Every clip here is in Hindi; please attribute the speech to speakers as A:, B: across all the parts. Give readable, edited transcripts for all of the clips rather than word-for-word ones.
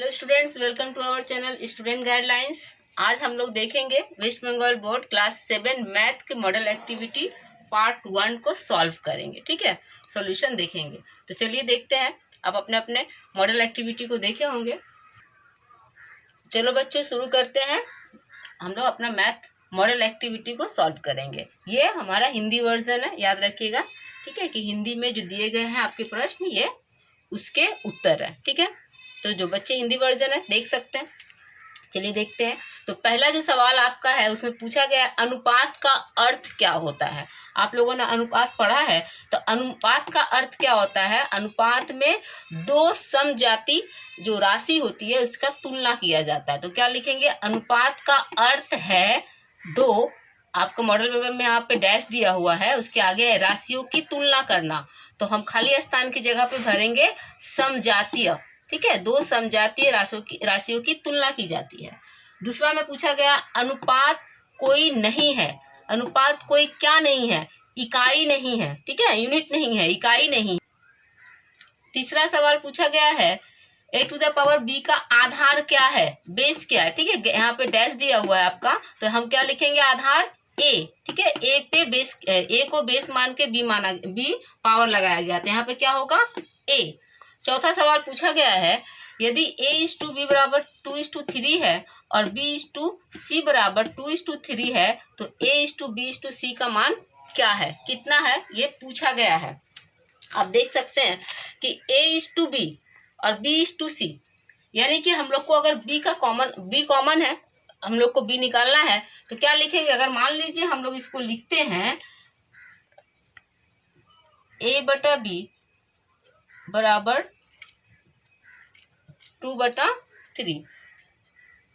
A: Hello students, welcome to our channel student guidelines. आज हम लोग देखेंगे West Bengal board class 7 math के मॉडल एक्टिविटी पार्ट 1 को सॉल्व करेंगे। ठीक है, सॉल्यूशन देखेंगे। तो चलिए देखते हैं। आप अपने अपने मॉडल एक्टिविटी को देखे होंगे। चलो बच्चों, शुरू करते हैं। हम लोग अपना मैथ मॉडल एक्टिविटी को सॉल्व करेंगे। ये हमारा हिंदी वर्जन है, याद रखिएगा। ठीक है कि हिंदी में जो दिए गए हैं आपके प्रश्न, ये उसके उत्तर है। ठीक है, तो जो बच्चे हिंदी वर्जन है देख सकते हैं। चलिए देखते हैं। तो पहला जो सवाल आपका है उसमें पूछा गया है अनुपात का अर्थ क्या होता है। आप लोगों ने अनुपात पढ़ा है, तो अनुपात का अर्थ क्या होता है। अनुपात में दो समजाति जो राशि होती है उसका तुलना किया जाता है। तो क्या लिखेंगे, अनुपात का अर्थ है दो, आपको मॉडल पेपर में यहाँ पे डैश दिया हुआ है, उसके आगे राशियों की तुलना करना। तो हम खाली स्थान की जगह पे भरेंगे समजातीय। ठीक है, दो समजातीय राशियों की तुलना की जाती है। दूसरा में पूछा गया अनुपात कोई नहीं है। अनुपात कोई क्या नहीं है, इकाई नहीं है। ठीक है, यूनिट नहीं है, इकाई नहीं। तीसरा सवाल पूछा गया है a to the power b का आधार क्या है, बेस क्या है। ठीक है, यहाँ पे डैश दिया हुआ है आपका, तो हम क्या लिखेंगे, आधार a। ठीक है, a पे बेस, a को बेस मान के b पावर लगाया गया, तो यहाँ पे क्या होगा, a। चौथा सवाल पूछा गया है यदि a/b बराबर 2:3 है और b/c बराबर 2:3 है, तो a/b/c का मान क्या है, कितना है, ये पूछा गया है। आप देख सकते हैं कि a/b और b/c, यानी कि हम लोग को अगर b कॉमन है, हम लोग को b निकालना है, तो क्या लिखेंगे। अगर मान लीजिए हम लोग इसको लिखते हैं a/b बराबर 2/3,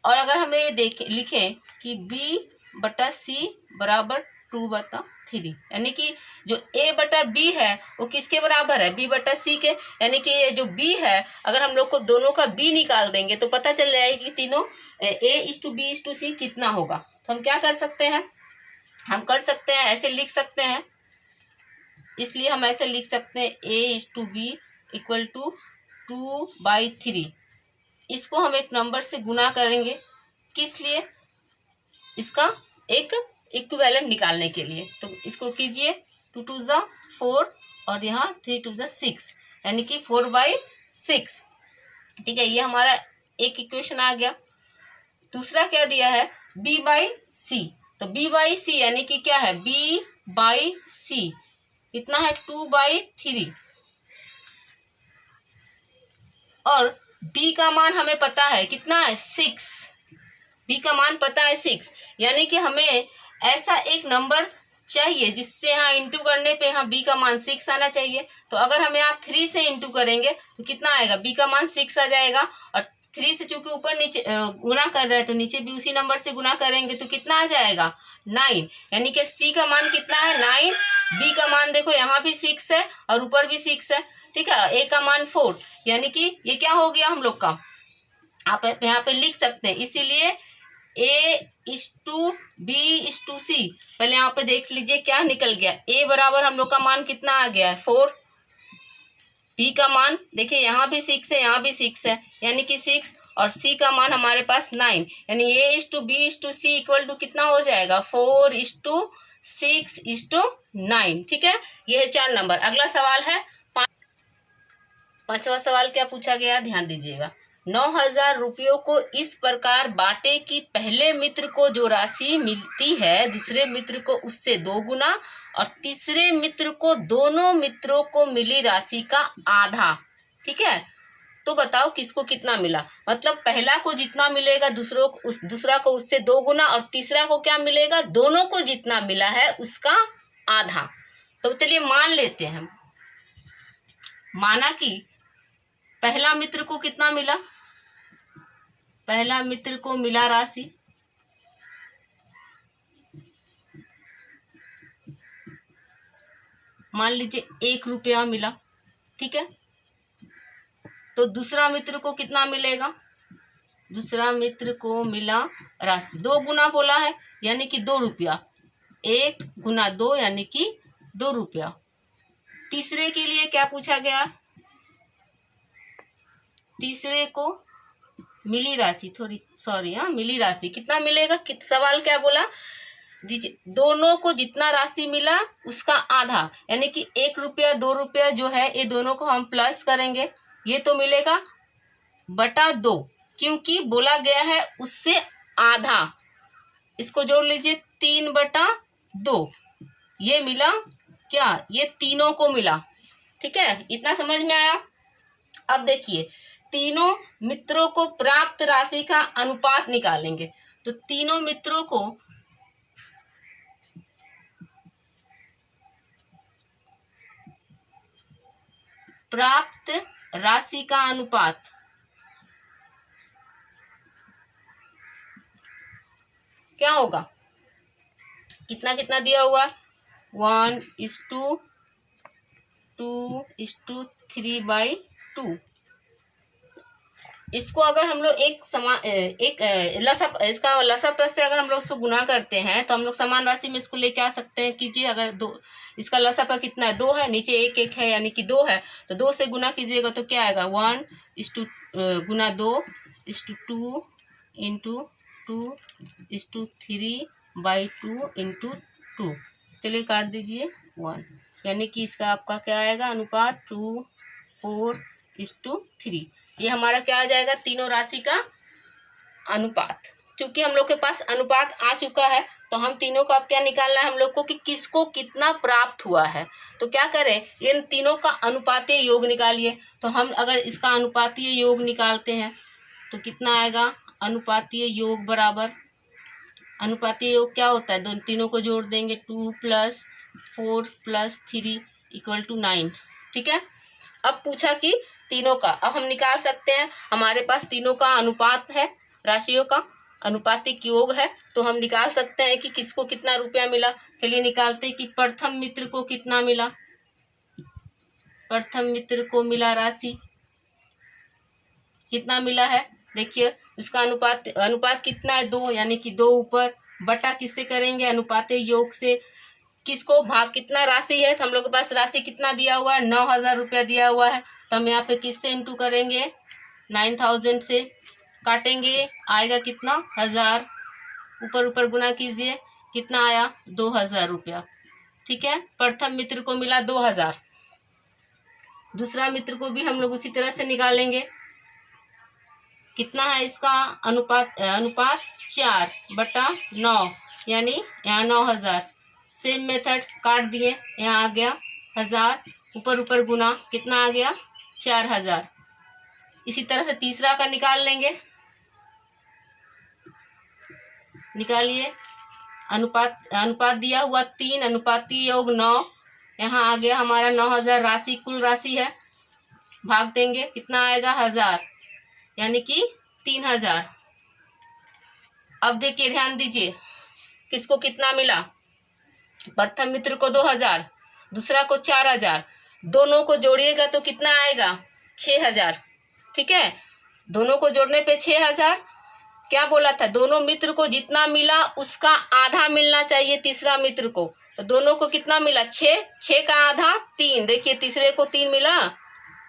A: और अगर हम ये लिखें कि b/c बराबर 2/3, यानी कि जो a/b है वो किसके बराबर है, b/c के। यानी कि ये जो b है, अगर हम लोग को दोनों का b निकाल देंगे तो पता चल जाएगा कि तीनों a/b/c कितना होगा। तो हम क्या कर सकते हैं, हम कर सकते हैं ऐसे लिख सकते हैं। इसलिए हम ऐसे लिख सकते हैं a/b इक्वल टू 2/3। इसको हम एक नंबर से गुना करेंगे, किस लिए, इसका एक इक्विवेलेंट निकालने के लिए। तो इसको कीजिए, 2 2 ज़ा 4 और यहाँ 3 2 ज़ा 6, यानी कि 4/6। ठीक है, ये हमारा एक इक्वेशन आ गया। दूसरा क्या दिया है, b/c। तो b/c यानी कि क्या है, b/c कितना है, 2/3, और b का मान हमें पता है कितना है, 6। b का मान पता है 6, यानी कि हमें ऐसा एक नंबर चाहिए जिससे यहाँ इंटू करने पे यहाँ b का मान 6 आना चाहिए। तो अगर हम यहाँ 3 से इंटू करेंगे तो कितना आएगा, b का मान 6 आ जाएगा। और 3 से चूंकि ऊपर नीचे गुना कर रहे हैं, तो नीचे भी उसी नंबर से गुना करेंगे तो कितना आ जाएगा, 9। यानी कि c का मान कितना है, 9। b का मान देखो यहाँ भी 6 है और ऊपर भी 6 है। ठीक है, a का मान 4, यानी कि ये क्या हो गया हम लोग का, आप यहाँ पे लिख सकते हैं। इसीलिए a/b/c, पहले यहाँ पे देख लीजिए क्या निकल गया। a बराबर हम लोग का मान कितना आ गया है, 4। b का मान देखिए यहाँ भी 6 है, यहाँ भी 6 है, यानी कि 6, और c का मान हमारे पास 9, यानी a/b/c इक्वल टू कितना हो जाएगा, 4:6:9। ठीक है, ये है 4 नंबर। अगला सवाल है पांचवा सवाल क्या पूछा गया, ध्यान दीजिएगा। 9,000 रुपयों को इस प्रकार बांटे कि पहले मित्र को जो राशि मिलती है दूसरे मित्र को उससे 2 गुना, और तीसरे मित्र को दोनों मित्रों को मिली राशि का आधा। ठीक है, तो बताओ किसको कितना मिला। मतलब पहला को जितना मिलेगा दूसरा को उससे 2 गुना, और तीसरा को क्या मिलेगा, दोनों को जितना मिला है उसका आधा। तो चलिए मान लेते हैं, माना कि पहला मित्र को कितना मिला, पहला मित्र को मिला राशि मान लीजिए 1 रुपया मिला। ठीक है, तो दूसरा मित्र को कितना मिलेगा, दूसरा मित्र को मिला राशि 2 गुना बोला है, यानी कि 2 रुपया, 1 गुना 2 यानी कि 2 रुपया। तीसरे के लिए क्या पूछा गया, तीसरे को मिली राशि, थोड़ी सॉरी, हाँ मिली राशि कितना मिलेगा, सवाल क्या बोला दीजिए, दोनों को जितना राशि मिला उसका आधा, यानी कि 1 रुपया 2 रुपया जो है ये दोनों को हम प्लस करेंगे, ये तो मिलेगा बटा 2, क्योंकि बोला गया है उससे आधा, इसको जोड़ लीजिए 3/2, ये मिला क्या, ये तीनों को मिला। ठीक है, इतना समझ में आया। अब देखिए तीनों मित्रों को प्राप्त राशि का अनुपात निकालेंगे, तो तीनों मित्रों को प्राप्त राशि का अनुपात क्या होगा, कितना कितना दिया हुआ, 1:2:3/2। इसको अगर हम लोग इसका लसापा से अगर हम लोग इसको गुना करते हैं तो हम लोग समान राशि में इसको लेके आ सकते हैं। कीजिए, अगर इसका लसापा कितना है, 2 है, नीचे 1 है यानी कि 2 है, तो 2 से गुना कीजिएगा तो क्या आएगा, 1:2 गुना 2:2 इंटू 2:3/2 चलिए काट दीजिए 1, यानी कि इसका आपका क्या आएगा अनुपात 2:4:3। ये हमारा क्या आ जाएगा, तीनों राशि का अनुपात। क्योंकि हम लोग के पास अनुपात आ चुका है तो हम तीनों का अब क्या निकालना है हम लोग को कि किसको कितना प्राप्त हुआ है। तो क्या करें, इन तीनों का अनुपातीय योग निकालिए। तो हम अगर इसका अनुपातीय योग निकालते हैं तो कितना आएगा, अनुपातीय योग बराबर, अनुपातीय योग क्या होता है, दोनों तीनों को जोड़ देंगे, 2 + 4 + 3 = 9। ठीक है, अब पूछा कि तीनों का, अब हम निकाल सकते हैं, हमारे पास तीनों का अनुपात है, राशियों का अनुपातिक योग है, तो हम निकाल सकते हैं कि किसको कितना रुपया मिला। चलिए निकालते हैं कि प्रथम मित्र को कितना मिला, प्रथम मित्र को मिला राशि कितना मिला है, देखिए उसका अनुपात कितना है, 2, यानी कि 2 ऊपर बटा किससे करेंगे, अनुपातीय योग से, किसको भाग कितना राशि है, तो हम लोग के पास राशि कितना दिया हुआ है, 9,000 रुपया दिया हुआ है, तो हम यहाँ पे किससे इंटू करेंगे, 9,000 से काटेंगे, आएगा कितना 1000, ऊपर ऊपर गुना कीजिए, कितना आया 2,000 रुपया। ठीक है, प्रथम मित्र को मिला 2,000, दूसरा मित्र को भी हम लोग उसी तरह से निकालेंगे, कितना है इसका अनुपात 4/9, यानी यहाँ 9,000, सेम मेथड काट दिए, यहाँ आ गया 1000, ऊपर ऊपर गुना, कितना आ गया 4,000। इसी तरह से तीसरा का निकाल लेंगे, निकालिए, अनुपात दिया हुआ 3, अनुपातीय योग 9, यहाँ आ गया हमारा 9,000, राशि कुल राशि है, भाग देंगे, कितना आएगा 1000, यानी कि 3,000। अब देखिए ध्यान दीजिए, किसको कितना मिला, प्रथम मित्र को 2,000, दूसरा को 4,000, दोनों को जोड़िएगा तो कितना आएगा 6,000। ठीक है, दोनों को जोड़ने पे 6,000, क्या बोला था, दोनों मित्र को जितना मिला उसका आधा मिलना चाहिए तीसरा मित्र को, तो दोनों को कितना मिला 6 का आधा 3, देखिए तीसरे को 3 मिला,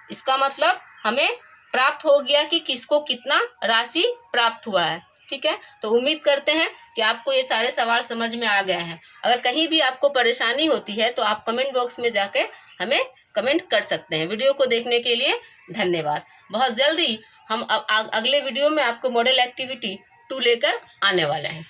A: इसका मतलब हमें प्राप्त हो गया कि किसको कितना राशि प्राप्त हुआ है। ठीक है, तो उम्मीद करते हैं कि आपको ये सारे सवाल समझ में आ गए हैं। अगर कहीं भी आपको परेशानी होती है तो आप कमेंट बॉक्स में जाके हमें कमेंट कर सकते हैं। वीडियो को देखने के लिए धन्यवाद। बहुत जल्दी हम अगले वीडियो में आपको मॉडल एक्टिविटी 2 लेकर आने वाले हैं।